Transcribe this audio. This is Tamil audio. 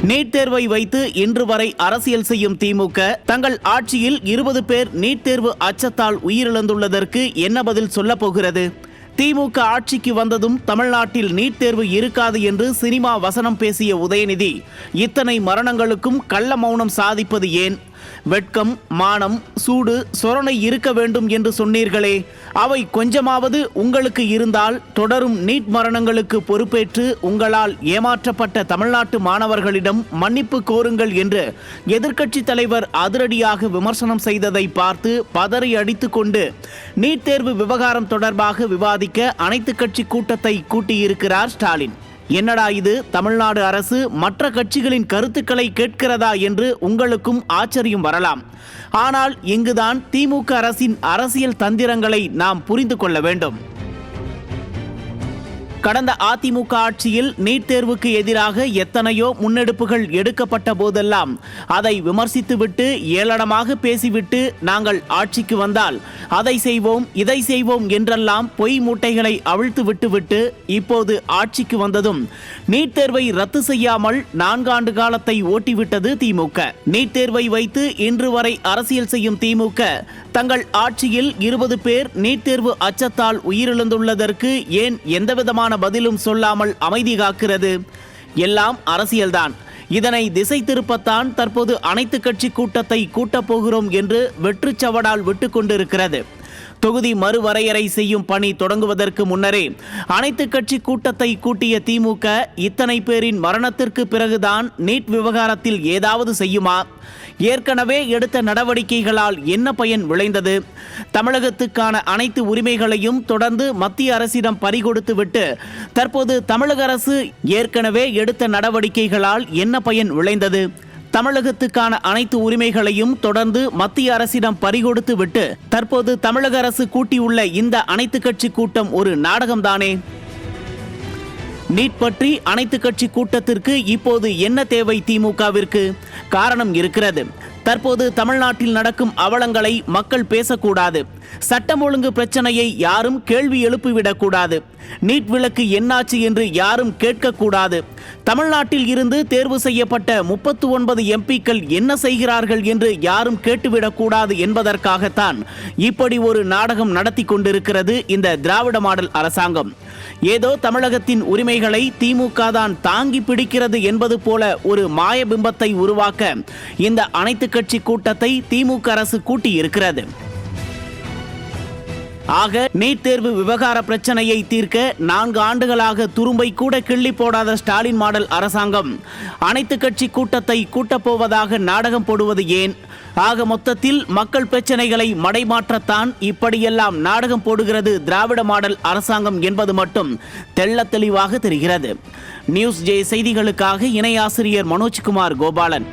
நீட் தேர்வை வைத்து இன்று வரை அரசியல் செய்யும் திமுக தங்கள் ஆட்சியில் 20 பேர் நீட் தேர்வு அச்சத்தால் உயிரிழந்துள்ளதற்கு என்ன பதில் சொல்லப் போகிறது? திமுக ஆட்சிக்கு வந்ததும் தமிழ்நாட்டில் நீட் தேர்வு இருக்காது என்று சினிமா வசனம் பேசிய உதயநிதி இத்தனை மரணங்களுக்கும் கள்ள மௌனம் சாதிப்பது ஏன்? வெட்கம், மானம், சூடு, சொரணை இருக்க வேண்டும் என்று சொன்னீர்களே, அவை கொஞ்சமாவது உங்களுக்கு இருந்தால் தொடரும் நீட் மரணங்களுக்கு பொறுப்பேற்று உங்களால் ஏமாற்றப்பட்ட தமிழ்நாட்டு மாணவர்களிடம் மன்னிப்பு கோருங்கள் என்று எதிர்க்கட்சி தலைவர் அதிரடியாக விமர்சனம் செய்ததை பார்த்து பதறி அடித்துக்கொண்டு நீட் தேர்வு விவகாரம் தொடர்பாக விவாதிக்க அனைத்து கட்சி கூட்டத்தை கூட்டியிருக்கிறார் ஸ்டாலின். என்னடா இது, தமிழ்நாடு அரசு மற்ற கட்சிகளின் கருத்துக்களை கேட்கிறதா என்று உங்களுக்கும் ஆச்சரியம் வரலாம். ஆனால் இங்குதான் திமுக அரசின் அரசியல் தந்திரங்களை நாம் புரிந்து கொள்ள வேண்டும். கடந்த அதிமுக ஆட்சியில் நீட் தேர்வுக்கு எதிராக எத்தனையோ முன்னெடுப்புகள் எடுக்கப்பட்ட போதெல்லாம் அதை விமர்சித்துவிட்டு ஏளனமாக பேசிவிட்டு நாங்கள் ஆட்சிக்கு வந்தால் அதை செய்வோம் இதை செய்வோம் என்றெல்லாம் பொய் மூட்டைகளை அவிழ்த்து விட்டுவிட்டு இப்போது ஆட்சிக்கு வந்ததும் நீட் தேர்வை ரத்து செய்யாமல் 4 ஆண்டு காலத்தை ஓட்டிவிட்டது திமுக. நீட் தேர்வை வைத்து இன்று வரை அரசியல் செய்யும் திமுக தங்கள் ஆட்சியில் 20 பேர் நீட் தேர்வு அச்சத்தால் உயிரிழந்துள்ளதற்கு ஏன் எந்தவிதமான பதிலும் சொல்லாமல் அமைதி காக்கிறது? எல்லாம் அரசியல்தான். இதனை திசை திருப்பத்தான் தற்போது அனைத்து கட்சி கூட்டத்தை கூட்டப் போகிறோம் என்று வெற்றுச்சவடால் விட்டு கொண்டிருக்கிறது. தொகுதி மறுவரையறை செய்யும் பணி தொடங்குவதற்கு முன்னரே அனைத்து கட்சி கூட்டத்தை கூட்டிய திமுக இத்தனை பேரின் மரணத்திற்கு பிறகுதான் நீட் விவகாரத்தில் ஏதாவது செய்யுமா? ஏற்கனவே எடுத்த நடவடிக்கைகளால் என்ன பயன் விளைந்தது? தமிழகத்துக்கான அனைத்து உரிமைகளையும் தொடர்ந்து மத்திய அரசிடம் பறிகொடுத்துவிட்டு தற்போது தமிழக அரசு ஏற்கனவே எடுத்த நடவடிக்கைகளால் என்ன பயன் விளைந்தது? தமிழகத்துக்கான அனைத்து உரிமைகளையும் தொடர்ந்து மத்திய அரசிடம் பறிகொடுத்து விட்டு தற்போது தமிழக அரசு கூட்டியுள்ள இந்த அனைத்து கட்சி கூட்டம் ஒரு நாடகம்தானே. நீட் பற்றி அனைத்து கட்சி கூட்டத்திற்கு இப்போது என்ன தேவை திமுகவிற்கு? காரணம் இருக்கிறது. தற்போது தமிழ்நாட்டில் நடக்கும் அவலங்களை மக்கள் பேசக்கூடாது. சட்டம் ஒழுங்கு பிரச்சனையை யாரும் கேள்வி எழுப்பிவிடக்கூடாது. நீட் விலக்கு என்னாச்சு என்று யாரும் கேட்கக்கூடாது. தமிழ்நாட்டில் இருந்து தேர்வு செய்யப்பட்ட 39 எம்பிக்கள் என்ன செய்கிறார்கள் என்று யாரும் கேட்டுவிடக்கூடாது என்பதற்காகத்தான் இப்படி ஒரு நாடகம் நடத்தி கொண்டிருக்கிறது இந்த திராவிட மாடல் அரசாங்கம். ஏதோ தமிழகத்தின் உரிமைகளை திமுக தான் தாங்கி பிடிக்கிறது என்பது போல ஒரு மாயபிம்பத்தை உருவாக்க இந்த அனைத்து கட்சி கூட்டத்தை திமுக அரசு கூட்டியிருக்கிறது. ஆக நீட் தேர்வு விவகார பிரச்சனையை தீர்க்க 4 ஆண்டுகளாக துரும்பை கூட கிள்ளி போடாத ஸ்டாலின் மாடல் அரசாங்கம் அனைத்து கட்சி கூட்டத்தை கூட்டப்போவதாக நாடகம் போடுவது ஏன்? ஆக மொத்தத்தில் மக்கள் பிரச்சனைகளை மடைமாற்றத்தான் இப்படியெல்லாம் நாடகம் போடுகிறது திராவிட மாடல் அரசாங்கம் என்பது மட்டும் தெள்ளத் தெளிவாக தெரிகிறது. நியூஸ் ஜே செய்திகளுக்காக இணை ஆசிரியர் மனோஜ்குமார் கோபாலன்.